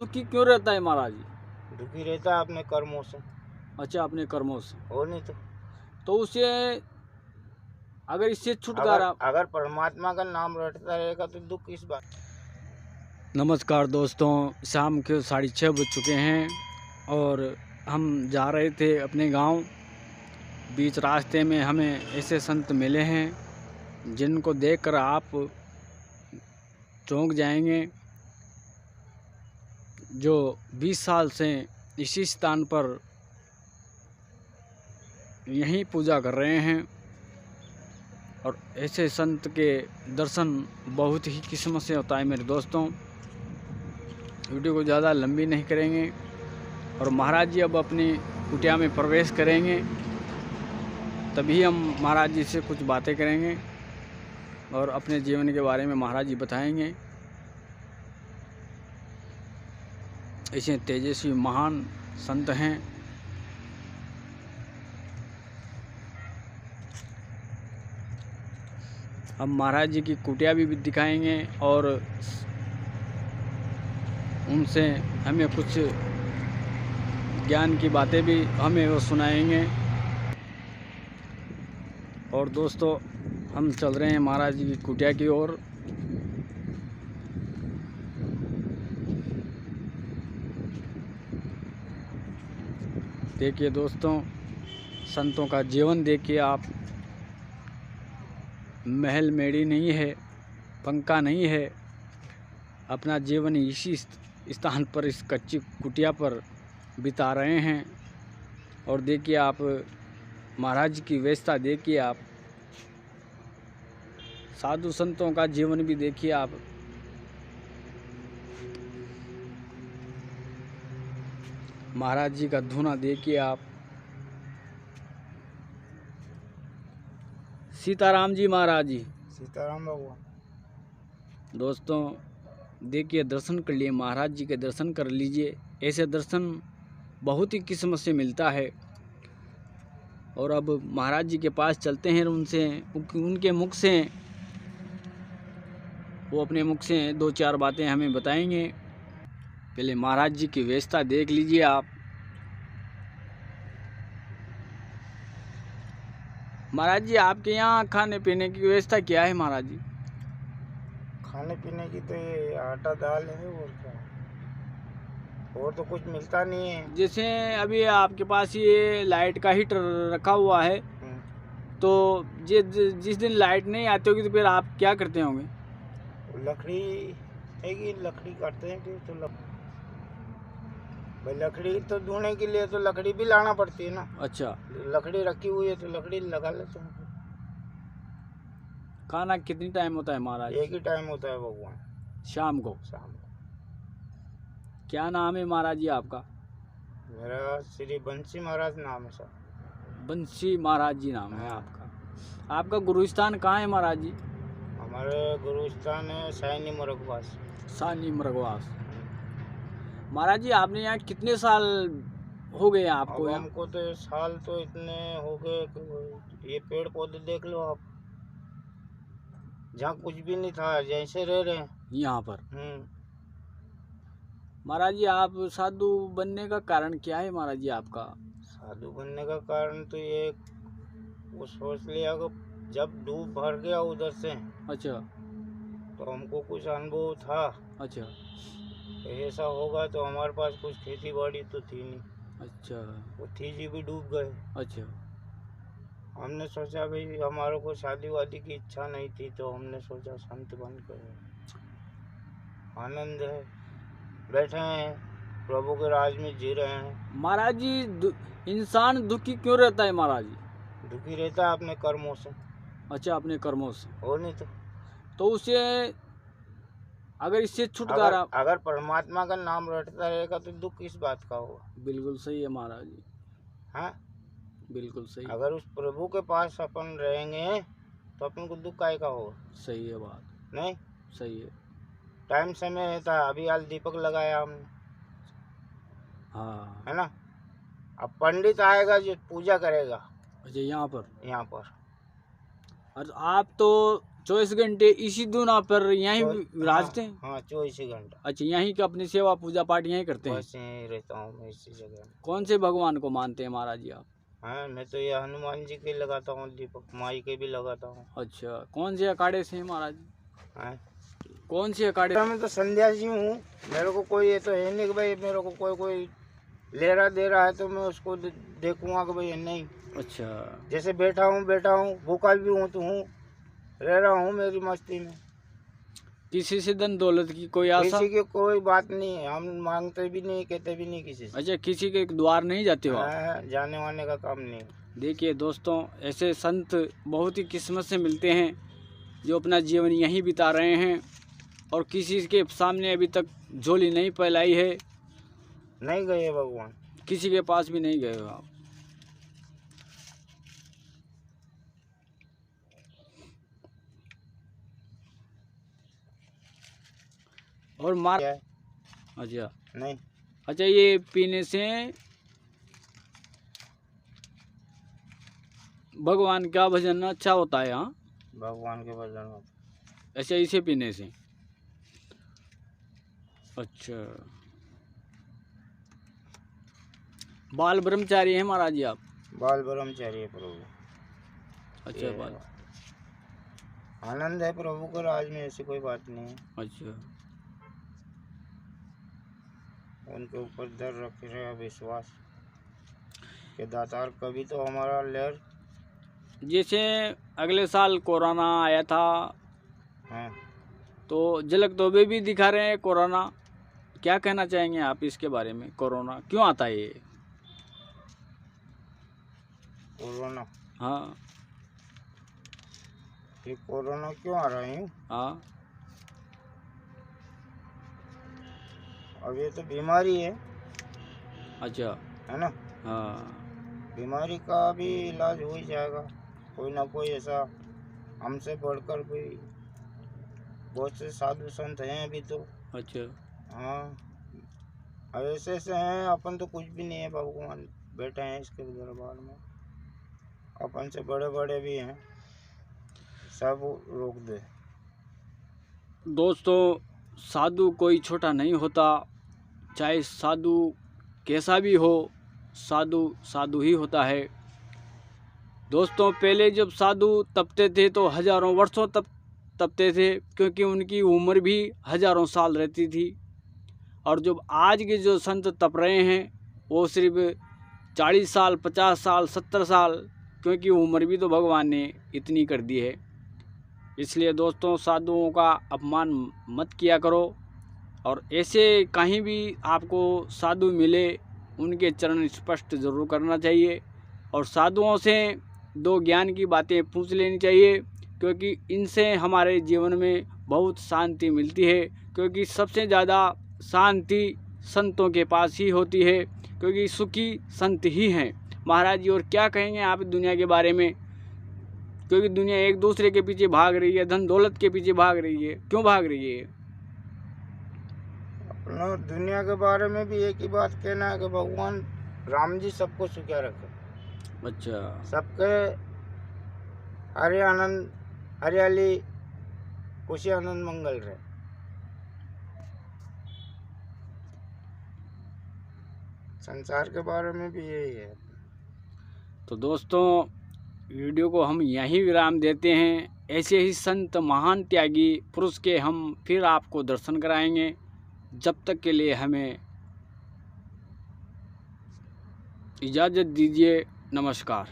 दुखी क्यों रहता है महाराज जी? दुखी रहता है अपने कर्मों से। अच्छा, अपने कर्मों से। और नहीं तो उसे अगर इससे अगर छुटकारा अगर परमात्मा का नाम रटता रहेगा तो दुख किस बात। नमस्कार दोस्तों, शाम के 6:30 बज चुके हैं और हम जा रहे थे अपने गांव। बीच रास्ते में हमें ऐसे संत मिले हैं जिनको देखकर आप चौंक जाएंगे, जो 20 साल से इसी स्थान पर यहीं पूजा कर रहे हैं। और ऐसे संत के दर्शन बहुत ही किस्मत से होता है मेरे दोस्तों। वीडियो को ज़्यादा लंबी नहीं करेंगे और महाराज जी अब अपनी कुटिया में प्रवेश करेंगे, तभी हम महाराज जी से कुछ बातें करेंगे और अपने जीवन के बारे में महाराज जी बताएंगे। ऐसे तेजस्वी महान संत हैं। हम महाराज जी की कुटिया भी दिखाएंगे और उनसे हमें कुछ ज्ञान की बातें भी हमें वो सुनाएंगे। और दोस्तों, हम चल रहे हैं महाराज जी की कुटिया की ओर। देखिए दोस्तों, संतों का जीवन देखिए आप। महल मेड़ी नहीं है, पंखा नहीं है, अपना जीवन इसी स्थान पर, इस कच्ची कुटिया पर बिता रहे हैं। और देखिए आप महाराज की व्यवस्था देखिए आप, साधु संतों का जीवन भी देखिए आप। महाराज जी का धूना देखिए आप। सीताराम जी महाराज जी। सीताराम भगवान। दोस्तों देखिए, दर्शन कर लिए, महाराज जी के दर्शन कर लीजिए। ऐसे दर्शन बहुत ही किस्मत से मिलता है। और अब महाराज जी के पास चलते हैं, उनसे उनके मुख से, वो अपने मुख से 2-4 बातें हमें बताएंगे। पहले महाराज जी की व्यवस्था देख लीजिए आप। महाराज जी, आपके यहाँ खाने पीने की व्यवस्था क्या है महाराज जी? खाने पीने की तो ये आटा दाल है, और क्या, और तो कुछ मिलता नहीं है। जैसे अभी आपके पास ये लाइट का हीटर रखा हुआ है, तो जिस दिन लाइट नहीं आती होगी तो फिर आप क्या करते होंगे? लकड़ी है कि लकड़ी काटते हैं फिर तो भाई लकड़ी तो ढूंढने के लिए तो लकड़ी भी लाना पड़ती है ना। अच्छा, लकड़ी रखी हुई है तो लकड़ी लगा लेते हैं। खाना कितनी टाइम होता है महाराज? एक ही टाइम होता है भगवान, शाम को। शाम को। क्या नाम है महाराज जी आपका? मेरा श्री बंसी महाराज नाम है सर। बंसी महाराज जी नाम है आपका। आपका गुरुस्थान कहाँ है महाराज जी? हमारे गुरुस्थान है साइनी मरगवास। सानी मरगवास। महाराज जी, आपने यहाँ कितने साल हो गए आपको? अब हमको तो साल तो इतने हो गए कि ये पेड़ पौधे देख लो आप, जहाँ कुछ भी नहीं था जैसे रह रहे हैं यहाँ पर। महाराज जी, आप साधु बनने का कारण क्या है महाराज जी आपका? साधु बनने का कारण तो ये वो सोच लिया कि जब डूब भर गया उधर से, अच्छा, तो हमको कुछ अनुभव था। अच्छा, ऐसा होगा तो हमारे पास कुछ खेती बाड़ी तो थी नहीं। अच्छा, वो थी जी भी डूब गए। अच्छा। हमने सोचा भाई हमारे को शादी वादी की इच्छा नहीं थी, तो हमने सोचा संत बन कर आनंद है, बैठे हैं प्रभु के राज में जी रहे हैं। महाराज जी, इंसान दुखी क्यों रहता है महाराज जी? दुखी रहता है अपने कर्मों से। अच्छा, अपने कर्मों से। और नहीं तो उसे अगर इससे छुटकारा, अगर परमात्मा का नाम रटता रहेगा तो दुख किस बात का होगा। बिल्कुल सही है महाराज जी। हाँ, बिल्कुल सही। अगर उस प्रभु के पास अपन रहेंगे तो अपन को दुख काहे का होगा। सही है बात। नहीं, सही है। टाइम समय था, अभी आज दीपक लगाया हमने, हाँ, है ना। अब पंडित आएगा जो पूजा करेगा। अच्छा, यहाँ पर। यहाँ पर और आप तो 24 घंटे इसी दूना पर यहीं विराजते हैं? हाँ 24 घंटा। अच्छा, यहीं का अपनी सेवा पूजा पाठ यहीं करते हैं? बस यहीं रहता हूँ मैं इसी जगह। कौन से भगवान को मानते हैं महाराज जी आप? हाँ मैं तो ये हनुमान जी के लगाता हूँ, दीपक माई के भी लगाता हूँ। अच्छा, कौन से अखाड़े से हैं महाराज? हाँ कौन से अखाड़े? मैं तो सन्यासी हूँ, मेरे को कोई ये तो है नहीं कि भाई मेरे को कोई ले रहा दे रहा है तो मैं उसको देखूंगा कि भाई नहीं। अच्छा, जैसे बैठा हूँ भूखा भी हूँ तो हूँ, रह रहा हूँ मेरी मस्ती में। किसी से धन दौलत की कोई आशा? किसी की कोई बात नहीं है, हम मांगते भी नहीं, कहते भी नहीं किसी से। अच्छा, किसी के द्वार नहीं जाते हो आप? जाने वाने का काम नहीं। देखिए दोस्तों, ऐसे संत बहुत ही किस्मत से मिलते हैं जो अपना जीवन यहीं बिता रहे हैं और किसी के सामने अभी तक झोली नहीं फैलाई है। नहीं गए भगवान, किसी के पास भी नहीं गए हो आप। और मार अच्छा नहीं। अच्छा, ये पीने से भगवान का भजन अच्छा होता है? हाँ, भगवान के भजन होता। अच्छा, इसे पीने से। अच्छा, बाल ब्रह्मचारी है महाराज जी आप? बाल ब्रह्मचारी है प्रभु। अच्छा, बाल आनंद है प्रभु को राज में, ऐसी कोई बात नहीं है। अच्छा, उनके ऊपर डर रखे रहे विश्वास के दातार, कभी तो हमारा लहर। जैसे अगले साल कोरोना आया था, हाँ तो झलक तो भी दिखा रहे हैं कोरोना। क्या कहना चाहेंगे आप इसके बारे में? कोरोना क्यों आता है ये? कोरोना? हाँ, ये कोरोना क्यों आ रहा है? हाँ, अब ये तो बीमारी है। अच्छा, है ना? हाँ, बीमारी का भी इलाज हो ही जाएगा, कोई ना कोई ऐसा हमसे बढ़कर कोई बहुत से साधु संत हैं अभी तो। अच्छा, हाँ अब ऐसे हैं, अपन तो कुछ भी नहीं है, भगवान बैठे हैं इसके दरबार में, अपन से बड़े बड़े भी हैं, सब रोक दे। दोस्तों, साधु कोई छोटा नहीं होता, चाहे साधु कैसा भी हो, साधु साधु ही होता है। दोस्तों, पहले जब साधु तपते थे तो हजारों वर्षों तपते थे, क्योंकि उनकी उम्र भी हजारों साल रहती थी। और जब आज के जो संत तप रहे हैं वो सिर्फ 40 साल, 50 साल, 70 साल, क्योंकि उम्र भी तो भगवान ने इतनी कर दी है। इसलिए दोस्तों, साधुओं का अपमान मत किया करो, और ऐसे कहीं भी आपको साधु मिले उनके चरण स्पर्श जरूर करना चाहिए, और साधुओं से दो ज्ञान की बातें पूछ लेनी चाहिए, क्योंकि इनसे हमारे जीवन में बहुत शांति मिलती है। क्योंकि सबसे ज़्यादा शांति संतों के पास ही होती है, क्योंकि सुखी संत ही हैं महाराज जी। और क्या कहेंगे आप दुनिया के बारे में? क्योंकि दुनिया एक दूसरे के पीछे भाग रही है, धन दौलत के पीछे भाग रही है। क्यों भाग रही है? अपना दुनिया के बारे में भी एक ही बात कहना है कि भगवान राम जी सबको सुखा रखे। अच्छा, सबके आनंद, हरियाली, खुशी, आनंद, मंगल रहे। संसार के बारे में भी यही है। तो दोस्तों, वीडियो को हम यहीं विराम देते हैं। ऐसे ही संत महान त्यागी पुरुष के हम फिर आपको दर्शन कराएंगे। जब तक के लिए हमें इजाज़त दीजिए। नमस्कार।